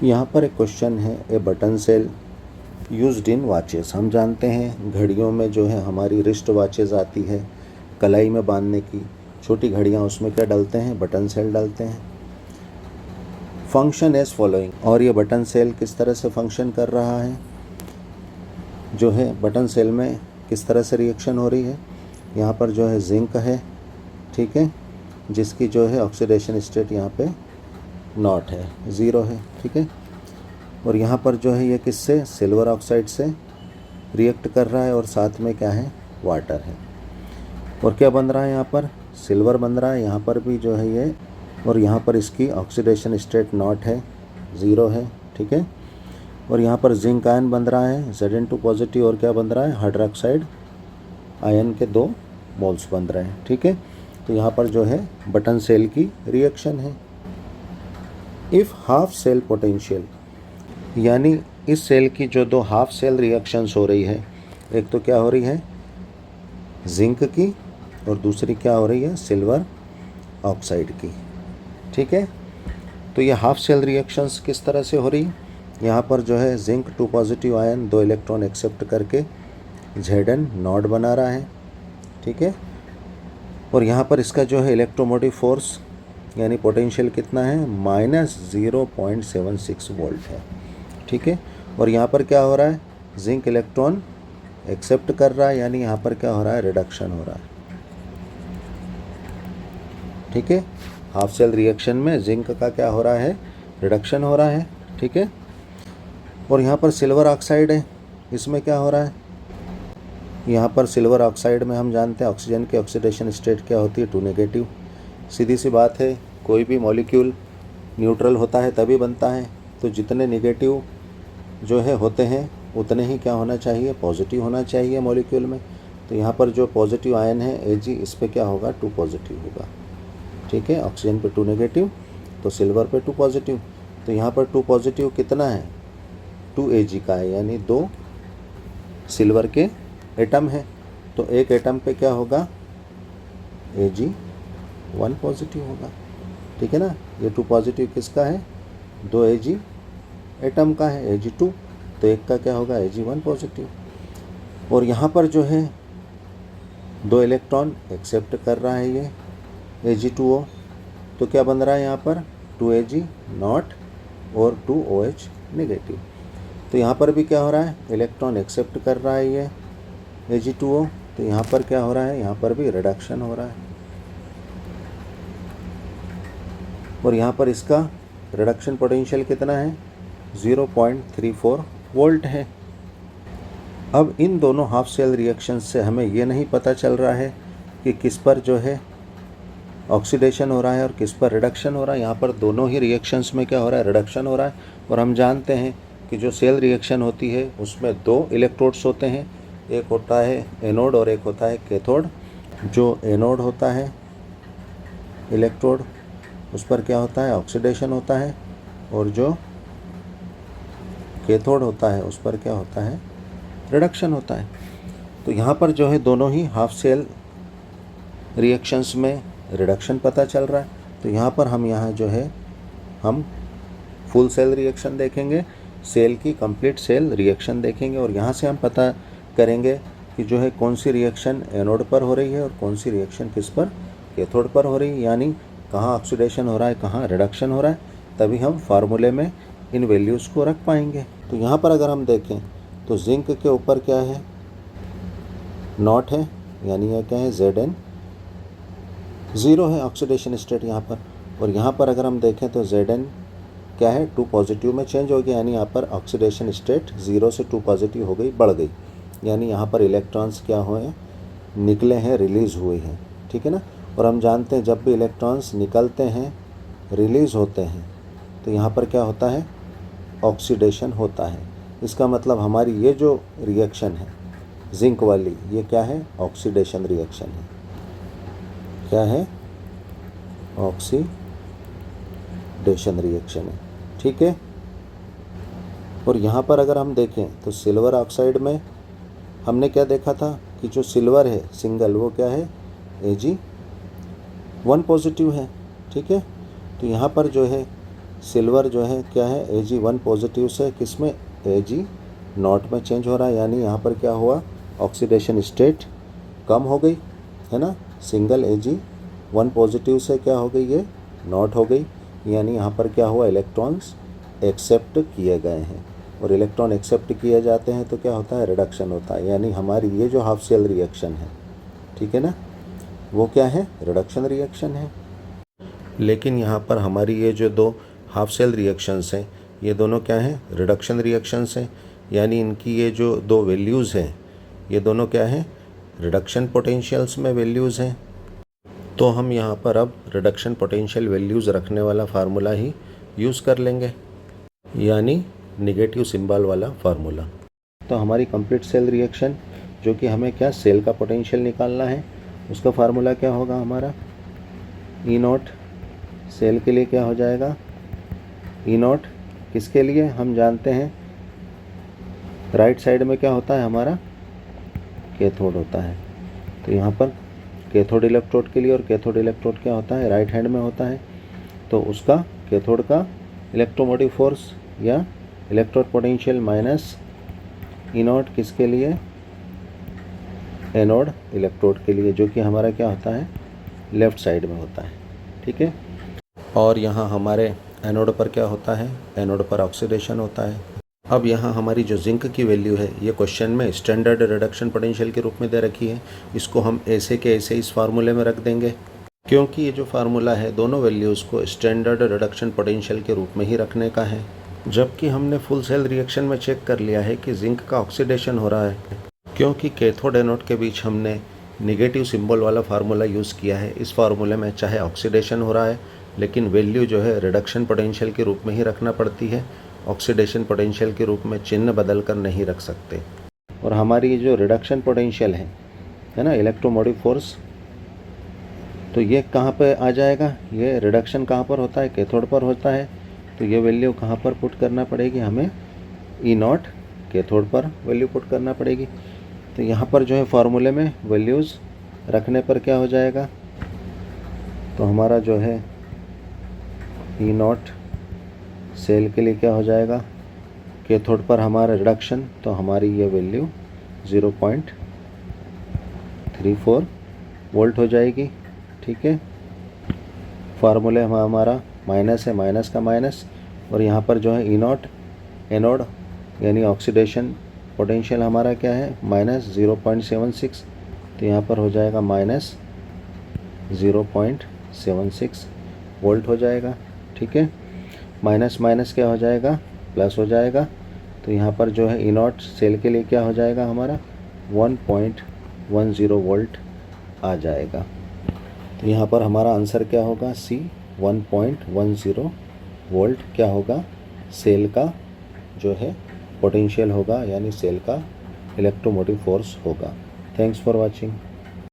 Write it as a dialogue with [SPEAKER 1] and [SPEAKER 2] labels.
[SPEAKER 1] यहाँ पर एक क्वेश्चन है, a button cell used in watches. हम जानते हैं घड़ियों में जो है हमारी रिस्ट वॉचेस आती है कलाई में बांधने की छोटी घड़ियाँ, उसमें क्या डालते हैं, बटन सेल डालते हैं। फंक्शन एज फॉलोइंग, और ये बटन सेल किस तरह से फंक्शन कर रहा है, जो है बटन सेल में किस तरह से रिएक्शन हो रही है। यहाँ पर जो है जिंक है, ठीक है, जिसकी जो है ऑक्सीडेशन स्टेट यहाँ पे नॉट है, 0 है, ठीक है। और यहाँ पर जो है ये किससे, सिल्वर ऑक्साइड से रिएक्ट कर रहा है और साथ में क्या है, वाटर है। और क्या बन रहा है यहाँ पर, सिल्वर बन रहा है। यहाँ पर भी जो है ये, और यहाँ पर इसकी ऑक्सीडेशन स्टेट नॉट है, 0 है, ठीक है। और यहाँ पर जिंक आयन बन रहा है Zn2 पॉजिटिव, और क्या बन रहा है, हाइड्रोक्साइड आयन के 2 मोल्स बन रहे हैं, ठीक है। तो यहाँ पर जो है बटन सेल की रिएक्शन है। इफ़ हाफ सेल पोटेंशियल, यानी इस सेल की जो 2 हाफ सेल रिएक्शंस हो रही है, एक तो क्या हो रही है जिंक की और दूसरी क्या हो रही है सिल्वर ऑक्साइड की, ठीक है। तो ये हाफ सेल रिएक्शंस किस तरह से हो रही है, यहाँ पर जो है zinc 2 positive ion 2 electron accept करके Zn नॉट बना रहा है, ठीक है। और यहाँ पर इसका जो है इलेक्ट्रोमोटिव फोर्स यानी पोटेंशियल कितना है, -0.76 वोल्ट है, ठीक है। और यहाँ पर क्या हो रहा है, जिंक इलेक्ट्रॉन एक्सेप्ट कर रहा है, यानी यहाँ पर क्या हो रहा है, रिडक्शन हो रहा है, ठीक है। हाफ सेल रिएक्शन में जिंक का क्या हो रहा है, रिडक्शन हो रहा है, ठीक है। और यहाँ पर सिल्वर ऑक्साइड है, इसमें क्या हो रहा है, यहाँ पर सिल्वर ऑक्साइड में हम जानते हैं ऑक्सीजन की ऑक्सीडेशन स्टेट क्या होती है, 2 नेगेटिव। सीधी सी बात है, कोई भी मॉलिक्यूल न्यूट्रल होता है तभी बनता है, तो जितने नेगेटिव जो है होते हैं उतने ही क्या होना चाहिए, पॉजिटिव होना चाहिए मॉलिक्यूल में। तो यहाँ पर जो पॉजिटिव आयन है Ag, इस पर क्या होगा, 2 पॉजिटिव होगा, ठीक है। ऑक्सीजन पे 2 नेगेटिव तो सिल्वर पे 2 पॉजिटिव। तो यहाँ पर 2 पॉजिटिव कितना है, 2 Ag का है, यानी 2 सिल्वर के एटम है। तो एक एटम पे क्या होगा, Ag 1 पॉजिटिव होगा, ठीक है ना। ये 2 पॉजिटिव किसका है, 2 Ag एटम का है, Ag2, तो एक का क्या होगा, Ag1 पॉजिटिव। और यहाँ पर जो है 2 इलेक्ट्रॉन एक्सेप्ट कर रहा है ये Ag2O, तो क्या बन रहा है यहाँ पर, 2 Ag नॉट और 2 OH नेगेटिव। तो यहाँ पर भी क्या हो रहा है, इलेक्ट्रॉन एक्सेप्ट कर रहा है ये Ag2O, तो यहाँ पर क्या हो रहा है, यहाँ पर भी रिडक्शन हो रहा है। और यहाँ पर इसका रिडक्शन पोटेंशियल कितना है, 0.34 वोल्ट है। अब इन दोनों हाफ सेल रिएक्शन से हमें ये नहीं पता चल रहा है कि किस पर जो है ऑक्सीडेशन हो रहा है और किस पर रिडक्शन हो रहा है। यहाँ पर दोनों ही रिएक्शंस में क्या हो रहा है, रिडक्शन हो रहा है। और हम जानते हैं कि जो सेल रिएक्शन होती है उसमें 2 इलेक्ट्रोड्स होते हैं, एक होता है एनोड और एक होता है कैथोड। जो एनोड होता है इलेक्ट्रोड, उस पर क्या होता है, ऑक्सीडेशन होता है, और जो कैथोड होता है उस पर क्या होता है, रिडक्शन होता है। तो यहाँ पर जो है दोनों ही हाफ सेल रिएक्शंस में रिडक्शन पता चल रहा है। तो यहाँ पर हम जो है हम फुल सेल रिएक्शन देखेंगे, सेल की कंप्लीट सेल रिएक्शन देखेंगे, और यहाँ से हम पता करेंगे कि जो है कौन सी रिएक्शन एनोड पर हो रही है और कौन सी रिएक्शन किस पर, कैथोड पर हो रही है, यानी कहाँ ऑक्सीडेशन हो रहा है, कहाँ रिडक्शन हो रहा है। तभी हम फार्मूले में इन वैल्यूज़ को रख पाएंगे। तो यहाँ पर अगर हम देखें तो जिंक के ऊपर क्या है, नॉट है, यानी यह क्या है, Zn 0 है ऑक्सीडेशन स्टेट यहाँ पर। और यहाँ पर अगर हम देखें तो Zn क्या है, 2 पॉजिटिव में चेंज हो गया, यानी यहाँ पर ऑक्सीडेशन स्टेट 0 से 2 पॉजिटिव हो गई, बढ़ गई, यानी यहाँ पर इलेक्ट्रॉन्स क्या हुए, निकले हैं, रिलीज़ हुए हैं, ठीक है ना। और हम जानते हैं जब भी इलेक्ट्रॉन्स निकलते हैं, रिलीज़ होते हैं, तो यहाँ पर क्या होता है, ऑक्सीडेशन होता है। इसका मतलब हमारी ये जो रिएक्शन है जिंक वाली, ये क्या है, ऑक्सीडेशन रिएक्शन है। क्या है, ऑक्सीडेशन रिएक्शन है, ठीक है। और यहाँ पर अगर हम देखें तो सिल्वर ऑक्साइड में हमने क्या देखा था कि जो सिल्वर है सिंगल, वो क्या है, Ag1 पॉजिटिव है, ठीक है। तो यहाँ पर जो है सिल्वर जो है क्या है, Ag1 पॉजिटिव से किस में, Ag0 में चेंज हो रहा है, यानी यहाँ पर क्या हुआ, ऑक्सीडेशन स्टेट कम हो गई, है ना। सिंगल Ag1 पॉजिटिव से क्या हो गई, ये नॉट हो गई, यानी यहाँ पर क्या हुआ, इलेक्ट्रॉन्स एक्सेप्ट किए गए हैं, और इलेक्ट्रॉन एक्सेप्ट किए जाते हैं तो क्या होता है, रिडक्शन होता है, यानी हमारी ये जो हाफ सेल रिएक्शन है, ठीक है ना, वो क्या है, रिडक्शन रिएक्शन है। लेकिन यहाँ पर हमारी ये जो दो हाफ सेल रिएक्शंस हैं, ये दोनों क्या हैं, रिडक्शन रिएक्शंस हैं, यानी इनकी ये जो दो वैल्यूज़ हैं, ये दोनों क्या हैं, रिडक्शन पोटेंशियल्स में वैल्यूज़ हैं। तो हम यहाँ पर अब रिडक्शन पोटेंशियल वैल्यूज़ रखने वाला फार्मूला ही यूज़ कर लेंगे, यानी नेगेटिव सिंबल वाला फार्मूला। तो हमारी कंप्लीट सेल रिएक्शन, जो कि हमें क्या, सेल का पोटेंशियल निकालना है, उसका फार्मूला क्या होगा हमारा, E0 सेल के लिए क्या हो जाएगा, E0 किसके लिए, हम जानते हैं राइट साइड में क्या होता है हमारा, कैथोड होता है, तो यहाँ पर कैथोड इलेक्ट्रोड के लिए, और कैथोड इलेक्ट्रोड क्या होता है, राइट हैंड में होता है, तो उसका कैथोड का इलेक्ट्रोमोटिव फोर्स या इलेक्ट्रोड पोटेंशियल माइनस E0 किसके लिए, एनोड इलेक्ट्रोड के लिए, जो कि हमारा क्या होता है, लेफ़्ट साइड में होता है, ठीक है। और यहाँ हमारे एनोड पर क्या होता है, एनोड पर ऑक्सीडेशन होता है। अब यहाँ हमारी जो जिंक की वैल्यू है, ये क्वेश्चन में स्टैंडर्ड रिडक्शन पोटेंशियल के रूप में दे रखी है, इसको हम ऐसे के ऐसे इस फार्मूले में रख देंगे, क्योंकि ये जो फार्मूला है दोनों वैल्यूज़ को स्टैंडर्ड रिडक्शन पोटेंशियल के रूप में ही रखने का है। जबकि हमने फुल सेल रिएक्शन में चेक कर लिया है कि जिंक का ऑक्सीडेशन हो रहा है, क्योंकि कैथोड एनोड के बीच हमने नेगेटिव सिंबल वाला फार्मूला यूज़ किया है। इस फार्मूले में चाहे ऑक्सीडेशन हो रहा है, लेकिन वैल्यू जो है रिडक्शन पोटेंशियल के रूप में ही रखना पड़ती है, ऑक्सीडेशन पोटेंशियल के रूप में चिन्ह बदल कर नहीं रख सकते। और हमारी जो रिडक्शन पोटेंशियल है ना, इलेक्ट्रोमोटिव फोर्स, तो ये कहाँ पे आ जाएगा, ये रिडक्शन कहाँ पर होता है, कैथोड पर होता है, तो ये वैल्यू कहाँ पर पुट करना पड़ेगी, हमें E0 कैथोड पर वैल्यू पुट करना पड़ेगी। तो यहाँ पर जो है फार्मूले में वैल्यूज़ रखने पर क्या हो जाएगा, तो हमारा जो है E0 सेल के लिए क्या हो जाएगा, कैथोड पर हमारा रिडक्शन, तो हमारी ये वैल्यू 0.34 वोल्ट हो जाएगी, ठीक है। फार्मूले में हमारा माइनस है, माइनस का माइनस, और यहाँ पर जो है E0 एनोड यानी ऑक्सीडेशन पोटेंशियल हमारा क्या है, माइनस 0.76, तो यहाँ पर हो जाएगा माइनस 0.76 वोल्ट हो जाएगा, ठीक है। माइनस माइनस क्या हो जाएगा, प्लस हो जाएगा, तो यहाँ पर जो है E0 सेल के लिए क्या हो जाएगा हमारा 1.10 वोल्ट आ जाएगा। तो यहाँ पर हमारा आंसर क्या होगा, C 1.10 वोल्ट क्या होगा, सेल का जो है पोटेंशियल होगा, यानी सेल का इलेक्ट्रोमोटिव फोर्स होगा। Thanks for watching.